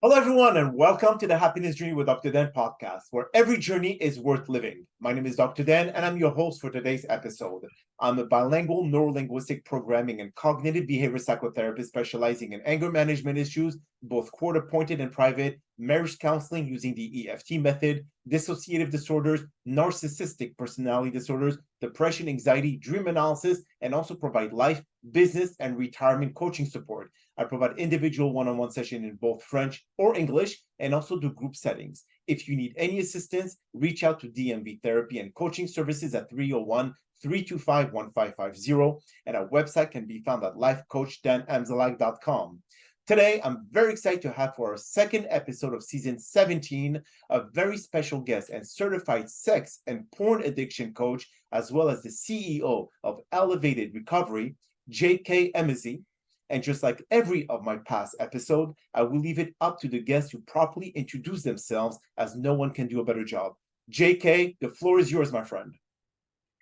Hello, everyone, and welcome to the Happiness Journey with Dr. Dan podcast, where every journey is worth living. My name is Dr. Dan, and I'm your host for today's episode. I'm a bilingual neurolinguistic programming and cognitive behavior psychotherapist specializing in anger management issues, both court-appointed and private, marriage counseling using the EFT method, dissociative disorders, narcissistic personality disorders, depression, anxiety, dream analysis, and also provide life, business, and retirement coaching support. I provide individual one-on-one session in both French or English and also do group settings. If you need any assistance, reach out to DMV therapy and coaching services at 301-325-1550. And our website can be found at lifecoachddanamzallag.com. Today, I'm very excited to have for our second episode of season 17 a very special guest and certified sex and porn addiction coach, as well as the CEO of Elevated Recovery, J.K Emezi. And just like every of my past episode, I will leave it up to the guests to properly introduce themselves, as no one can do a better job. JK, the floor is yours, my friend.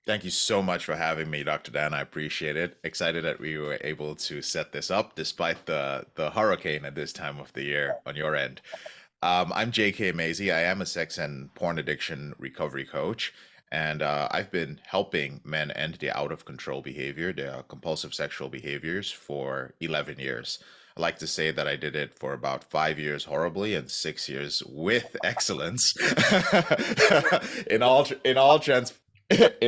Thank you so much for having me, Dr. Dan. I appreciate it. Excited that we were able to set this up despite the hurricane at this time of the year on your end. I'm J.K. Emezi. I am a sex and porn addiction recovery coach, and I've been helping men end their out of control behavior, their compulsive sexual behaviors, for 11 years. I like to say that I did it for about 5 years horribly and 6 years with excellence. In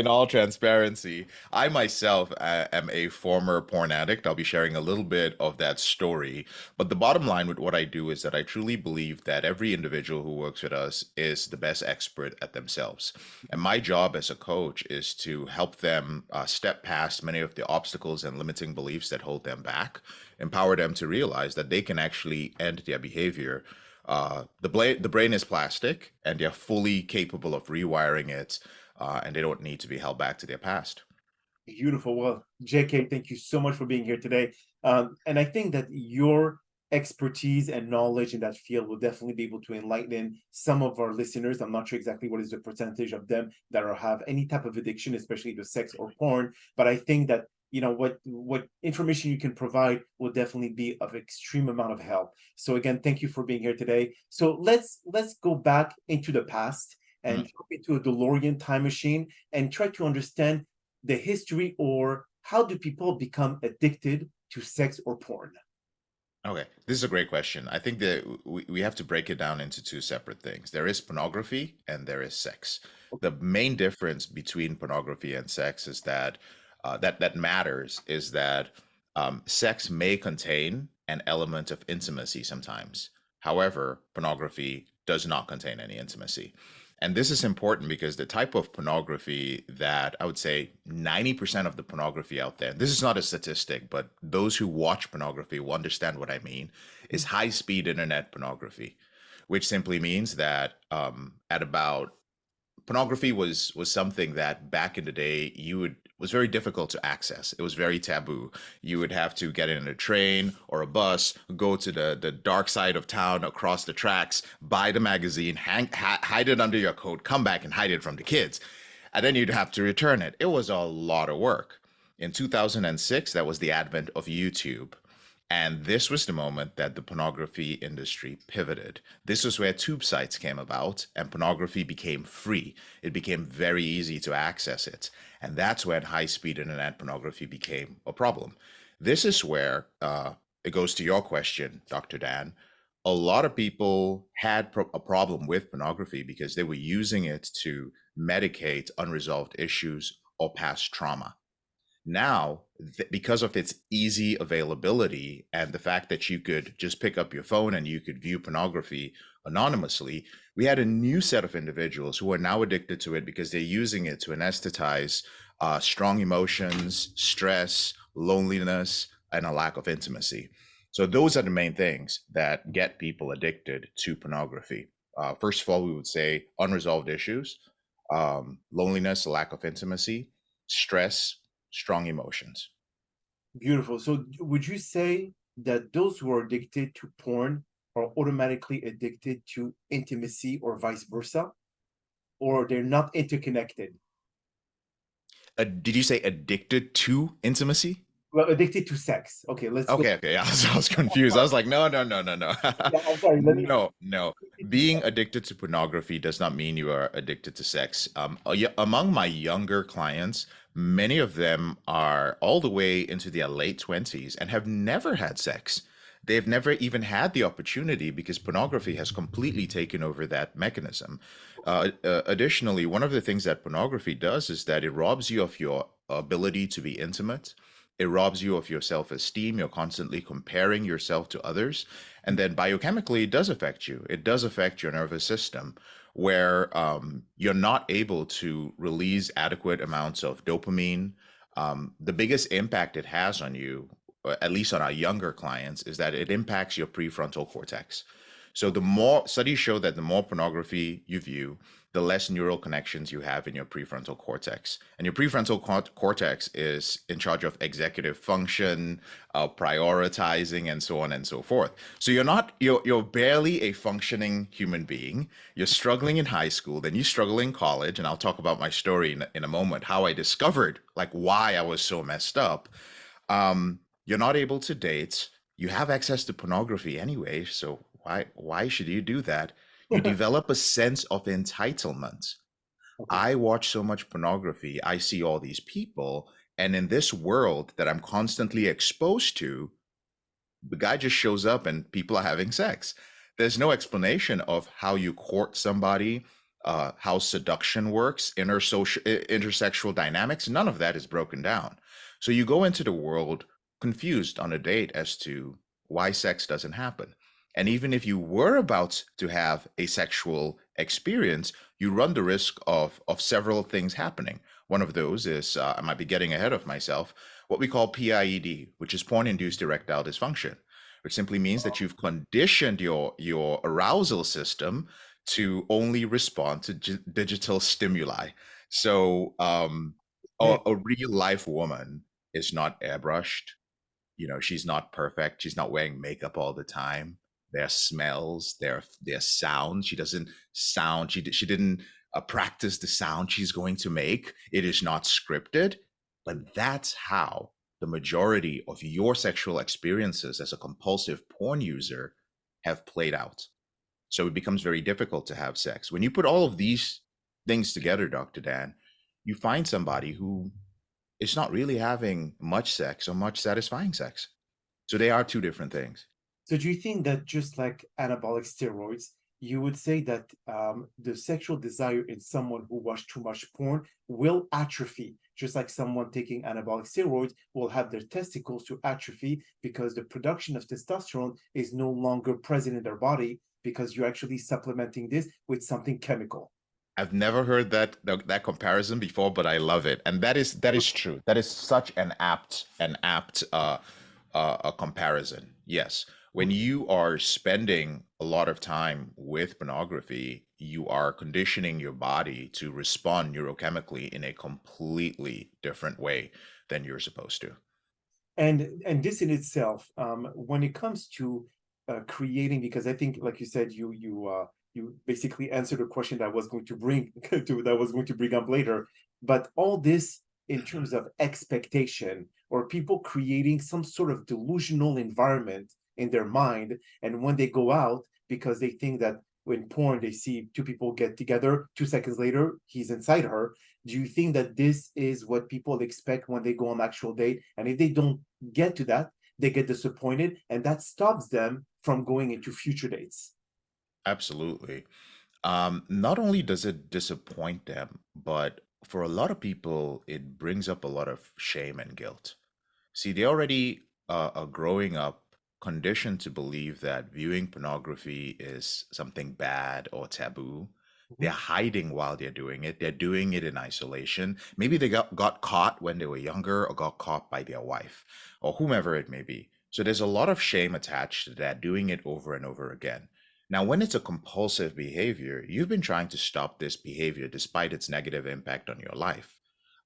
all transparency, I myself am a former porn addict. I'll be sharing a little bit of that story. But the bottom line with what I do is that I truly believe that every individual who works with us is the best expert at themselves. And my job as a coach is to help them step past many of the obstacles and limiting beliefs that hold them back, empower them to realize that they can actually end their behavior. The brain is plastic, and they're fully capable of rewiring it, and they don't need to be held back to their past. Beautiful. Well, JK, thank you so much for being here today. And I think that your expertise and knowledge in that field will definitely be able to enlighten some of our listeners. I'm not sure exactly what is the percentage of them that are have any type of addiction, especially to sex or porn. But I think that what information you can provide will definitely be of extreme amount of help. So again, thank you for being here today. So let's go back into the past and Mhm. jump into a DeLorean time machine and try to understand the history, or how do people become addicted to sex or porn? Okay, this is a great question. I think that we have to break it down into two separate things. There is pornography and there is sex. The main difference between pornography and sex is that that matters is that sex may contain an element of intimacy sometimes. However, pornography does not contain any intimacy. And this is important because the type of pornography that I would say 90% of the pornography out there, this is not a statistic, but those who watch pornography will understand what I mean, is high speed internet pornography, which simply means that at about pornography was something that back in the day you would was very difficult to access. It was very taboo. You would have to get in a train or a bus, go to the dark side of town across the tracks, buy the magazine, hide it under your coat, come back and hide it from the kids. And then you'd have to return it. It was a lot of work. In 2006, that was the advent of YouTube. And this was the moment that the pornography industry pivoted. This was where tube sites came about and pornography became free. It became very easy to access it. And that's when high speed internet pornography became a problem. This is where it goes to your question, Dr. Dan. A lot of people had a problem with pornography because they were using it to medicate unresolved issues or past trauma. Now, because of its easy availability and the fact that you could just pick up your phone and you could view pornography anonymously, we had a new set of individuals who are now addicted to it because they're using it to anesthetize strong emotions, stress, loneliness, and a lack of intimacy. So those are the main things that get people addicted to pornography. First of all, we would say unresolved issues, loneliness, a lack of intimacy, stress, strong emotions. Beautiful. So would you say that those who are addicted to porn are automatically addicted to intimacy or vice versa, or they're not interconnected? Did you say addicted to intimacy? Well, addicted to sex. Okay, let's go. Okay, yeah. I was confused. I was like, no, no, no, no, no. Yeah, I'm sorry. Let me No, no. addicted to Being sex. addicted to pornography does not mean you are addicted to sex. Among my younger clients, many of them are all the way into their late 20s and have never had sex. They've never even had the opportunity because pornography has completely taken over that mechanism. Additionally, one of the things that pornography does is that it robs you of your ability to be intimate. It robs you of your self esteem. You're constantly comparing yourself to others. And then biochemically, it does affect you. It does affect your nervous system, where you're not able to release adequate amounts of dopamine. The biggest impact it has on you, at least on our younger clients, is that it impacts your prefrontal cortex. So the more studies show that the more pornography you view, the less neural connections you have in your prefrontal cortex. And your prefrontal cortex is in charge of executive function, prioritizing, and so on and so forth. So you're barely a functioning human being. You're struggling in high school, then you struggle in college, and I'll talk about my story in a moment, how I discovered like why I was so messed up. You're not able to date. You have access to pornography anyway, so why should you do that? You develop a sense of entitlement. Okay. I watch so much pornography. I see all these people, and in this world that I'm constantly exposed to, the guy just shows up and people are having sex. There's no explanation of how you court somebody, how seduction works, intersexual dynamics. None of that is broken down. So you go into the world confused on a date as to why sex doesn't happen. And even if you were about to have a sexual experience, you run the risk of several things happening. One of those is, I might be getting ahead of myself, what we call PIED, which is porn-induced erectile dysfunction, which simply means that you've conditioned your arousal system to only respond to digital stimuli. So Okay. a real life woman is not airbrushed. You know, she's not perfect. She's not wearing makeup all the time. There are smells, there are sounds. She doesn't sound, she didn't practice the sound she's going to make. It is not scripted, but that's how the majority of your sexual experiences as a compulsive porn user have played out. So it becomes very difficult to have sex. When you put all of these things together, Dr. Dan, you find somebody who is not really having much sex or much satisfying sex. So they are two different things. So do you think that just like anabolic steroids, you would say that the sexual desire in someone who watched too much porn will atrophy, just like someone taking anabolic steroids will have their testicles to atrophy because the production of testosterone is no longer present in their body because you're actually supplementing this with something chemical. I've never heard that comparison before, but I love it, and that is true. That is such an apt a comparison. Yes, when you are spending a lot of time with pornography, you are conditioning your body to respond neurochemically in a completely different way than you're supposed to. And this in itself, when it comes to creating, because I think, like you said, you basically answered a question that I was going to bring up later. But all this in terms of expectation or people creating some sort of delusional environment in their mind, and when they go out, because they think that when porn they see two people get together, 2 seconds later he's inside her. Do you think that this is what people expect when they go on actual date, and if they don't get to that, they get disappointed, and that stops them from going into future dates? Absolutely. Not only does it disappoint them, but for a lot of people, it brings up a lot of shame and guilt. See, they already are growing up conditioned to believe that viewing pornography is something bad or taboo. They're Mhm. hiding while they're doing it. They're doing it in isolation. Maybe they got caught when they were younger or got caught by their wife or whomever it may be. So there's a lot of shame attached to that, doing it over and over again. Now, when it's a compulsive behavior, you've been trying to stop this behavior despite its negative impact on your life,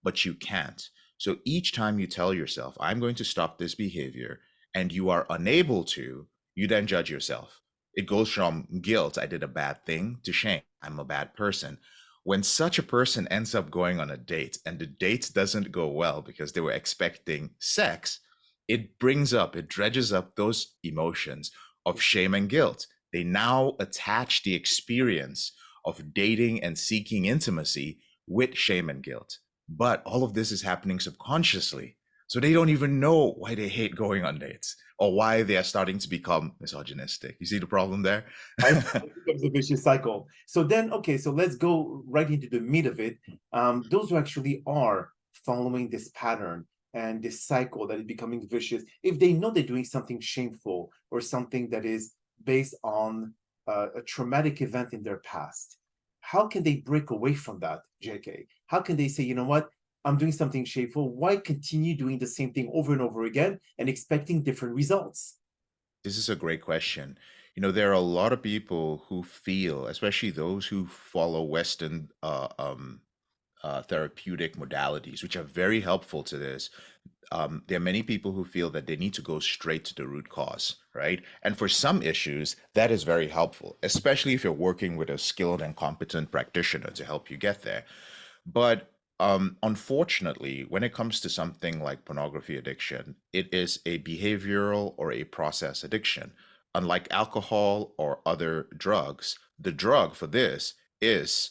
but you can't. So each time you tell yourself, I'm going to stop this behavior, and you are unable to, you then judge yourself. It goes from guilt, I did a bad thing, to shame, I'm a bad person. When such a person ends up going on a date and the date doesn't go well because they were expecting sex, it dredges up those emotions of shame and guilt. They now attach the experience of dating and seeking intimacy with shame and guilt. But all of this is happening subconsciously. So they don't even know why they hate going on dates or why they are starting to become misogynistic. You see the problem there? I it becomes a vicious cycle. So then, okay, so let's go right into the meat of it. Those who actually are following this pattern and this cycle that is becoming vicious, if they know they're doing something shameful or something that is based on a traumatic event in their past, how can they break away from that, JK? How can they say, you know what, I'm doing something shameful. Why continue doing the same thing over and over again and expecting different results? This is a great question. There are a lot of people who feel, especially those who follow Western therapeutic modalities, which are very helpful to this. There are many people who feel that they need to go straight to the root cause, right? And for some issues, that is very helpful, especially if you're working with a skilled and competent practitioner to help you get there. But unfortunately, when it comes to something like pornography addiction, it is a behavioral or a process addiction. Unlike alcohol or other drugs, the drug for this is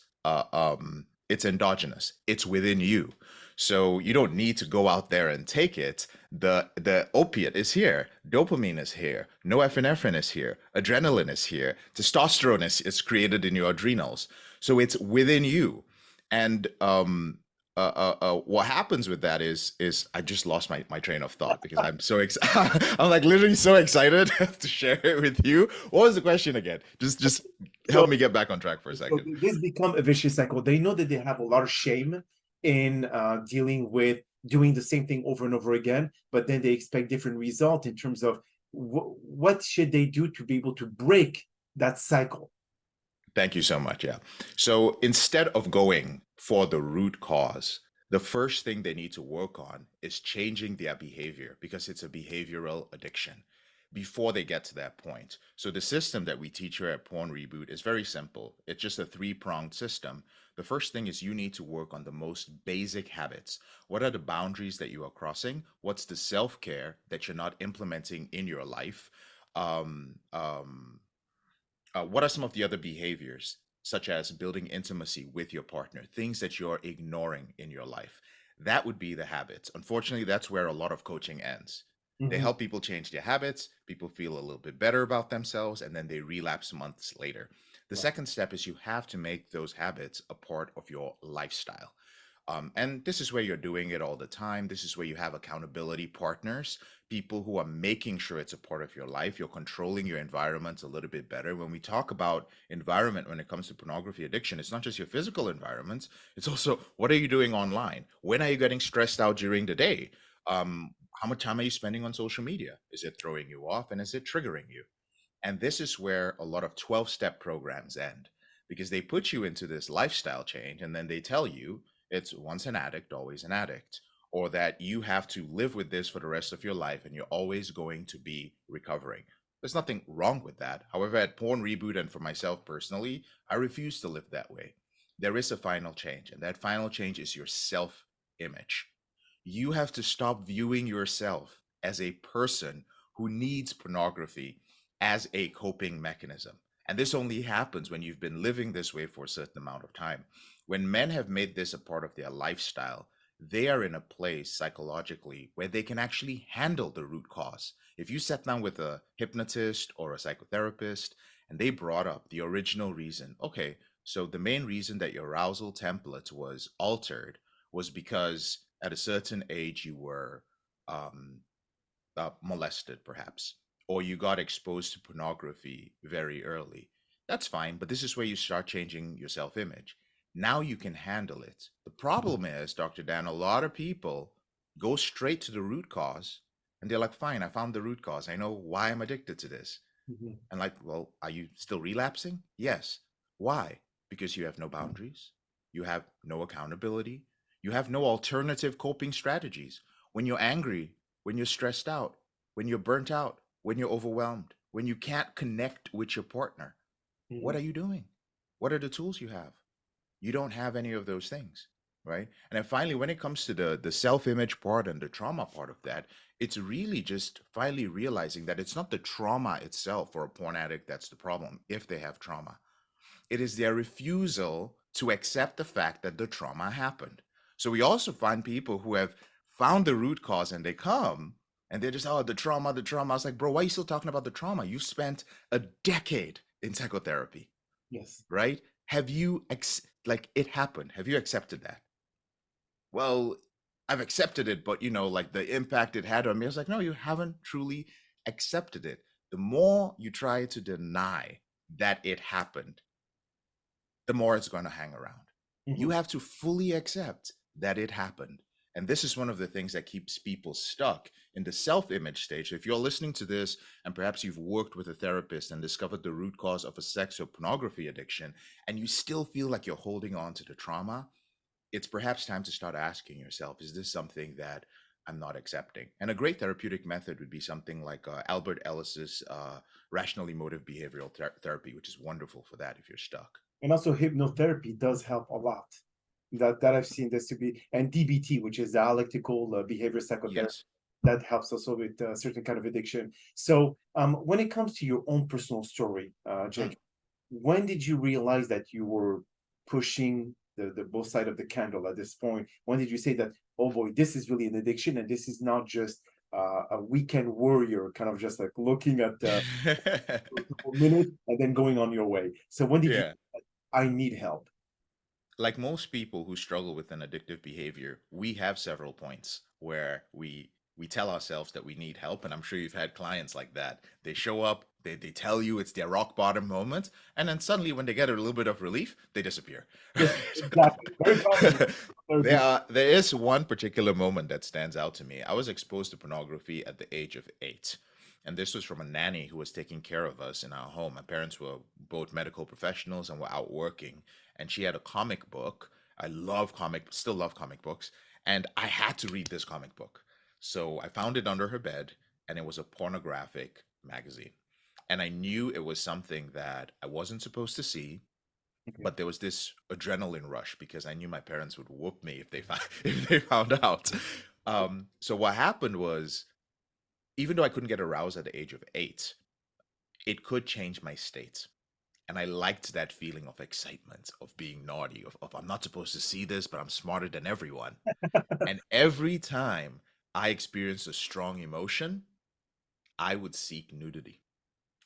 it's endogenous. It's within you. So you don't need to go out there and take it. The opiate is here. Dopamine is here. Norepinephrine is here. Adrenaline is here. Testosterone is created in your adrenals. So it's within you. And what happens with that is I just lost my train of thought because I'm so I'm like literally so excited to share it with you. What was the question again? Just So help me get back on track for a So second. this become a vicious cycle. They know that they have a lot of shame in dealing with doing the same thing over and over again, but then they expect different results in terms of what should they do to be able to break that cycle. Thank you so much. Yeah. So instead of going for the root cause, the first thing they need to work on is changing their behavior because it's a behavioral addiction before they get to that point. So the system that we teach here at Porn Reboot is very simple. It's just a three-pronged system. The first thing is you need to work on the most basic habits. What are the boundaries that you are crossing? What's the self-care that you're not implementing in your life? Um, um, what are some of the other behaviors, such as building intimacy with your partner, things that you're ignoring in your life? That would be the habits. Unfortunately, that's where a lot of coaching ends. They Mhm. help people change their habits, people feel a little bit better about themselves, and then they relapse months later. The Right. second step is you have to make those habits a part of your lifestyle. And this is where you're doing it all the time. This is where you have accountability partners, people who are making sure it's a part of your life. You're controlling your environment a little bit better. When we talk about environment when it comes to pornography addiction, it's not just your physical environments, it's also what are you doing online? When are you getting stressed out during the day? How much time are you spending on social media? Is it throwing you off and is it triggering you? And this is where a lot of 12-step programs end because they put you into this lifestyle change and then they tell you it's once an addict, always an addict, or that you have to live with this for the rest of your life and you're always going to be recovering. There's nothing wrong with that. However, at Porn Reboot and for myself personally, I refuse to live that way. There is a final change, and that final change is your self image. You have to stop viewing yourself as a person who needs pornography as a coping mechanism. And this only happens when you've been living this way for a certain amount of time. When men have made this a part of their lifestyle, they are in a place psychologically where they can actually handle the root cause. If you sat down with a hypnotist or a psychotherapist and they brought up the original reason, okay, so the main reason that your arousal template was altered was because at a certain age you were um, molested, perhaps, or you got exposed to pornography very early. That's fine, but this is where you start changing your self image. Now you can handle it. The problem is, Dr. Dan, a lot of people go straight to the root cause and they're like, fine, I found the root cause. I know why I'm addicted to this. Mhm. And like, well, are you still relapsing? Yes. Why? Because you have no boundaries, you have no accountability, you have no alternative coping strategies. When you're angry, when you're stressed out, when you're burnt out, when you're overwhelmed, when you can't connect with your partner, what Mhm. are you doing? What are the tools you have? You don't have any of those things. right? And then finally, when it comes to the self-image part and the trauma part of that, it's really just finally realizing that it's not the trauma itself for a porn addict that's the problem if they have trauma. It is their refusal to accept the fact that the trauma happened. So we also find people who have found the root cause and they come and they're just, oh, the trauma, the trauma. I was like, bro, why are you still talking about the trauma? You spent a decade in psychotherapy, Yes. right? Have you, like, it happened? Have you accepted that? Well, I've accepted it, but like the impact it had on me, I was like, no, you haven't truly accepted it. The more you try to deny that it happened, the more it's going to hang around. You Mhm. have to fully accept that it happened. And this is one of the things that keeps people stuck in the self image stage. If you're listening to this and perhaps you've worked with a therapist and discovered the root cause of a sex or pornography addiction, and you still feel like you're holding on to the trauma, it's perhaps time to start asking yourself, is this something that I'm not accepting? And a great therapeutic method would be something like Albert Ellis's rational emotive behavioral therapy, which is wonderful for that if you're stuck. And also hypnotherapy does help a lot. That I've seen this to be, and DBT, which is dialectical behavior psychotherapy, Yes. that helps also with certain kind of addiction. So when it comes to your own personal story, Mm. Jake, when did you realize that you were pushing the both side of the candle at this point? When did you say that, oh boy, this is really an addiction and this is not just a weekend warrior, kind of just like looking at for a couple minutes and then going on your way? So when did you, Yeah. I need help? Like most people who struggle with an addictive behavior, we have several points where we tell ourselves that we need help. And I'm sure you've had clients like that. They show up, they tell you it's their rock bottom moment, and then suddenly when they get a little bit of relief, they disappear. Yes, exactly. Very common. There is one particular moment that stands out to me. I was exposed to pornography at the age of 8. And this was from a nanny who was taking care of us in our home. My parents were both medical professionals and were out working. And she had a comic book. Still love comic books. And I had to read this comic book. So I found it under her bed, and it was a pornographic magazine. And I knew it was something that I wasn't supposed to see, Okay. but there was this adrenaline rush because I knew my parents would whoop me if they found if they found out. So what happened was, even though I couldn't get aroused at the age of 8, it could change my state. And I liked that feeling of excitement, of being naughty, of I'm not supposed to see this, but I'm smarter than everyone. And every time I experienced a strong emotion, I would seek nudity.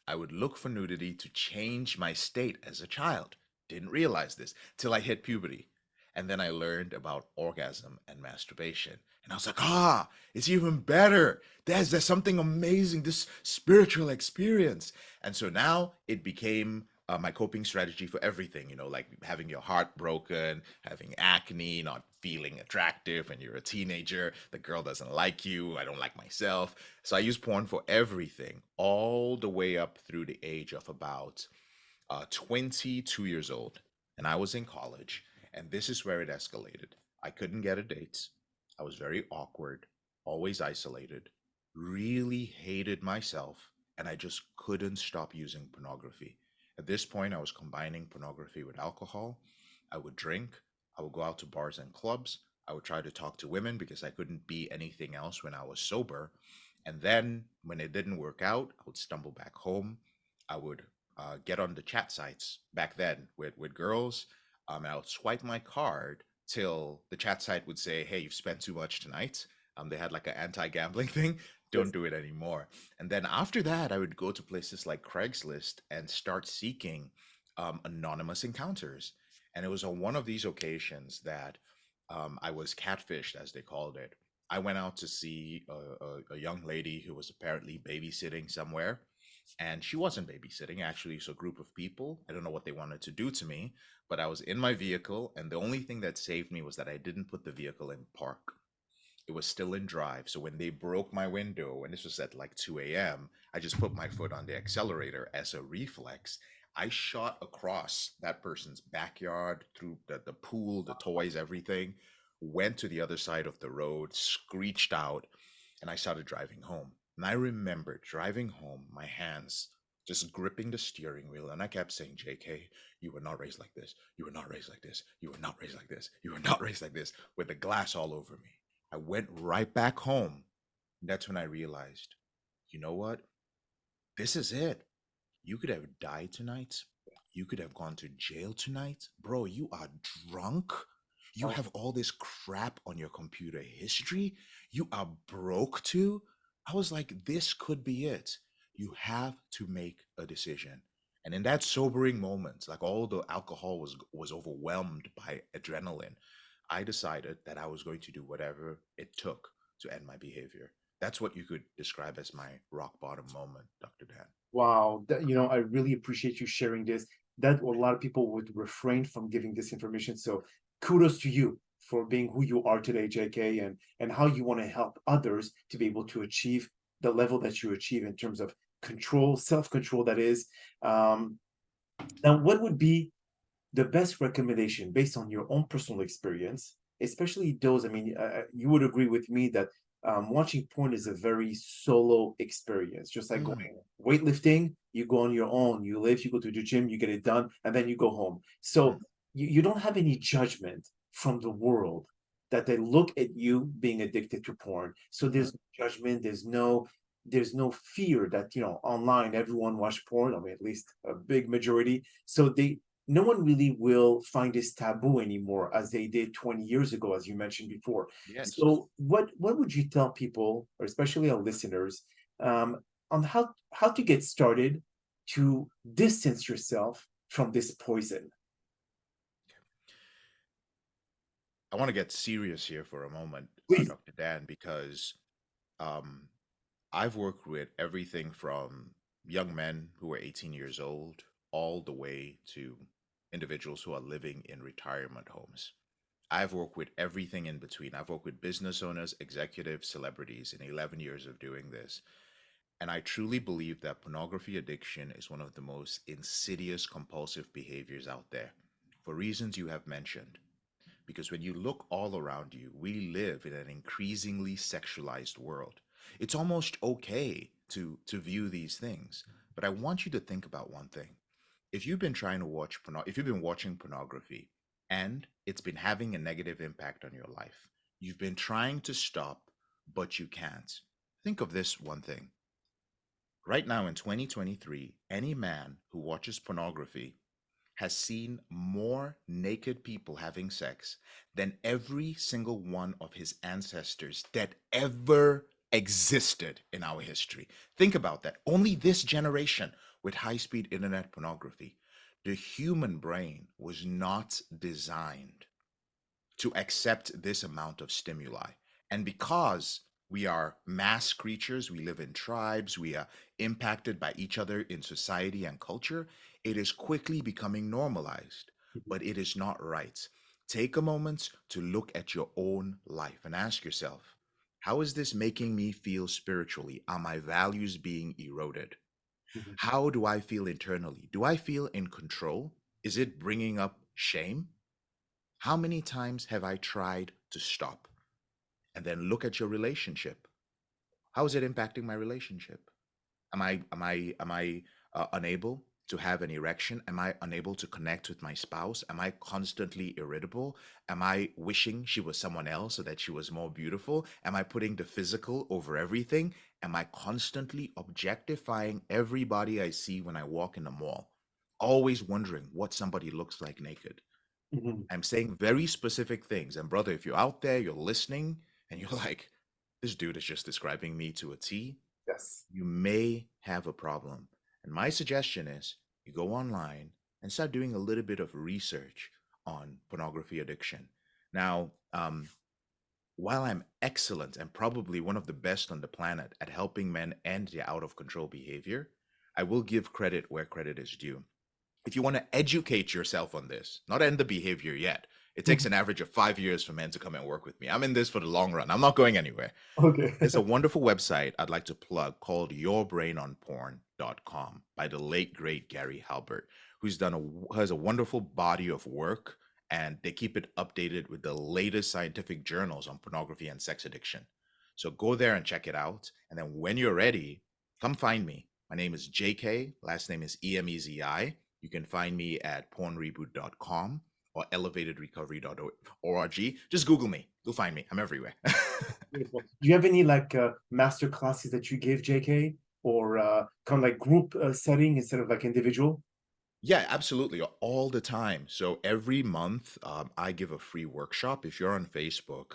I would look for nudity to change my state as a child. Didn't realize this till I hit puberty. And then I learned about orgasm and masturbation. And I was like, it's even better. There's something amazing, this spiritual experience. And so now it became my coping strategy for everything, like having your heart broken, having acne, not feeling attractive when you're a teenager, the girl doesn't like you, I don't like myself. So I use porn for everything, all the way up through the age of about 22 years old. And I was in college, and this is where it escalated. I couldn't get a date. I was very awkward, always isolated, really hated myself, and I just couldn't stop using pornography. At this point, I was combining pornography with alcohol. I would drink, I would go out to bars and clubs. I would try to talk to women because I couldn't be anything else when I was sober. And then when it didn't work out, I would stumble back home. I would get on the chat sites back then with girls. And I would swipe my card till the chat site would say, "Hey, you've spent too much tonight." They had like an anti-gambling thing. Don't Yes. do it anymore. And then after that, I would go to places like Craigslist and start seeking anonymous encounters. And it was on one of these occasions that I was catfished, as they called it. I went out to see a young lady who was apparently babysitting somewhere, and she wasn't babysitting. Actually, it's a group of people. I don't know what they wanted to do to me, but I was in my vehicle, and the only thing that saved me was that I didn't put the vehicle in park. It was still in drive. So when they broke my window, and this was at like 2 a.m., I just put my foot on the accelerator as a reflex. I shot across that person's backyard through the pool, the toys, everything, went to the other side of the road, screeched out, and I started driving home. And I remember driving home, my hands just gripping the steering wheel. And I kept saying, JK, you were not raised like this. You were not raised like this. You were not raised like this. You were not raised like this, with the glass all over me. I went right back home. That's when I realized, you know what? This is it. You could have died tonight. You could have gone to jail tonight. Bro, you are drunk. You Oh, have all this crap on your computer history. You are broke too. I was like, this could be it. You have to make a decision. And in that sobering moment, like all the alcohol was overwhelmed by adrenaline, I decided that I was going to do whatever it took to end my behavior. That's what you could describe as my rock bottom moment, Dr. Dan. wow. I really appreciate you sharing this. That a lot of people would refrain from giving this information. So kudos to you for being who you are today, JK, and how you want to help others to be able to achieve the level that you achieve in terms of control, self-control, that is. Um, Now, what would be the best recommendation based on your own personal experience, especially those? I mean, you would agree with me that watching porn is a very solo experience, just like Mhm, going weightlifting. You go on your own, you live, you go to the gym, you get it done, and then you go home. mhm, So you don't have any judgment from the world that they look at you being addicted to porn. So mhm. there's no judgment, there's no fear that online everyone watch porn. I mean, at least a big majority. So no one really will find this taboo anymore as they did 20 years ago, as you mentioned before. Yes. So what would you tell people, or especially our listeners, um, on how to get started to distance yourself from this poison? I want to get serious here for a moment, Please. Dr. Dan, because um, I've worked with everything from young men who are 18 years old all the way to individuals who are living in retirement homes. I've worked with everything in between. I've worked with business owners, executives, celebrities in 11 years of doing this. And I truly believe that pornography addiction is one of the most insidious compulsive behaviors out there for reasons you have mentioned. Because when you look all around you, we live in an increasingly sexualized world. It's almost okay to view these things, but I want you to think about one thing. If you've been trying to if you've been watching pornography and it's been having a negative impact on your life, you've been trying to stop, but you can't. Think of this one thing. Right now in 2023, any man who watches pornography has seen more naked people having sex than every single one of his ancestors that ever existed in our history. Think about that. Only this generation with high speed internet pornography. The human brain was not designed to accept this amount of stimuli. And because we are mass creatures, we live in tribes, we are impacted by each other in society and culture, it is quickly becoming normalized, but it is not right. Take a moment to look at your own life and ask yourself, how is this making me feel spiritually? Are my values being eroded? Mhm, How do I feel internally? Do I feel in control? Is it bringing up shame? How many times have I tried to stop? And then look at your relationship. How is it impacting my relationship? Am I unable to have an erection? Am I unable to connect with my spouse? Am I constantly irritable? Am I wishing she was someone else so that she was more beautiful? Am I putting the physical over everything? Am I constantly objectifying everybody I see when I walk in the mall? Always wondering what somebody looks like naked. mhm. I'm saying very specific things. And brother, if you're out there, you're listening, and you're like, this dude is just describing me to a T, Yes. you may have a problem. And my suggestion is you go online and start doing a little bit of research on pornography addiction. Now, while I'm excellent and probably one of the best on the planet at helping men end their out of control behavior, I will give credit where credit is due. If you want to educate yourself on this, not end the behavior yet, it takes Mhm. an average of 5 years for men to come and work with me. I'm in this for the long run. I'm not going anywhere. Okay. There's a wonderful website I'd like to plug called yourbrainonporn.com by the late great Gary Halbert, who has a wonderful body of work, and they keep it updated with the latest scientific journals on pornography and sex addiction. So go there and check it out, and then when you're ready, come find me. My name is J.K. Last name is Emezi. You can find me at pornreboot.com or elevatedrecovery.org. Just Google me. You'll find me. I'm everywhere. Beautiful. Do you have any like master classes that you give, JK, or kind of like group setting instead of like individual? Yeah, absolutely. All the time. So every month, I give a free workshop. If you're on Facebook,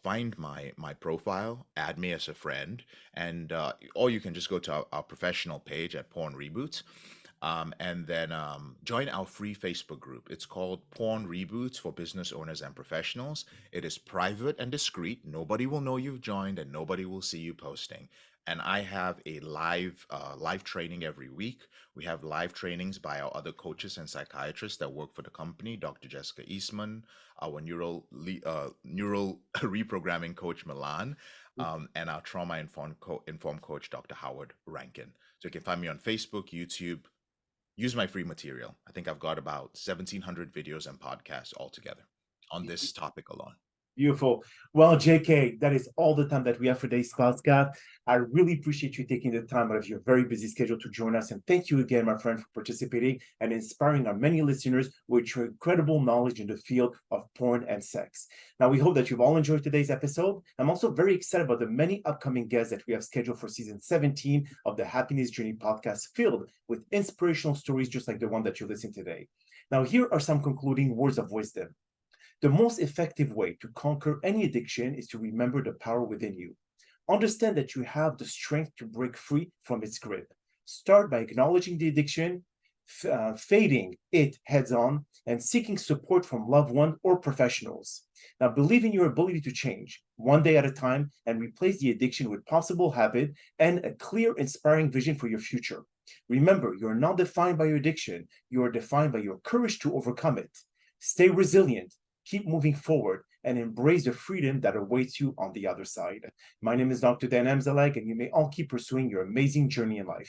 find my profile, add me as a friend, and or you can just go to our professional page at Porn Reboot, and then join our free Facebook group. It's called Porn Reboots for Business Owners and Professionals. It is private and discreet. Nobody will know you've joined, and nobody will see you posting. And I have a live training every week. We have live trainings by our other coaches and psychiatrists that work for the company, Dr. Jessica Eastman, our neural reprogramming coach, Milan, and our trauma-informed coach, Dr. Howard Rankin. So you can find me on Facebook, YouTube. Use my free material. I think I've got about 1,700 videos and podcasts altogether on this topic alone. Beautiful. Well, JK, that is all the time that we have for today's podcast. I really appreciate you taking the time out of your very busy schedule to join us. And thank you again, my friend, for participating and inspiring our many listeners with your incredible knowledge in the field of porn and sex. Now, we hope that you've all enjoyed today's episode. I'm also very excited about the many upcoming guests that we have scheduled for season 17 of the Happiness Journey podcast, filled with inspirational stories just like the one that you listened today. Now, here are some concluding words of wisdom. The most effective way to conquer any addiction is to remember the power within you. Understand that you have the strength to break free from its grip. Start by acknowledging the addiction, fading it heads on, and seeking support from loved ones or professionals. Now, believe in your ability to change one day at a time and replace the addiction with possible habit and a clear, inspiring vision for your future. Remember, you're not defined by your addiction. You are defined by your courage to overcome it. Stay resilient. Keep moving forward and embrace the freedom that awaits you on the other side. My name is Dr. Dranamzallag, and you may all keep pursuing your amazing journey in life.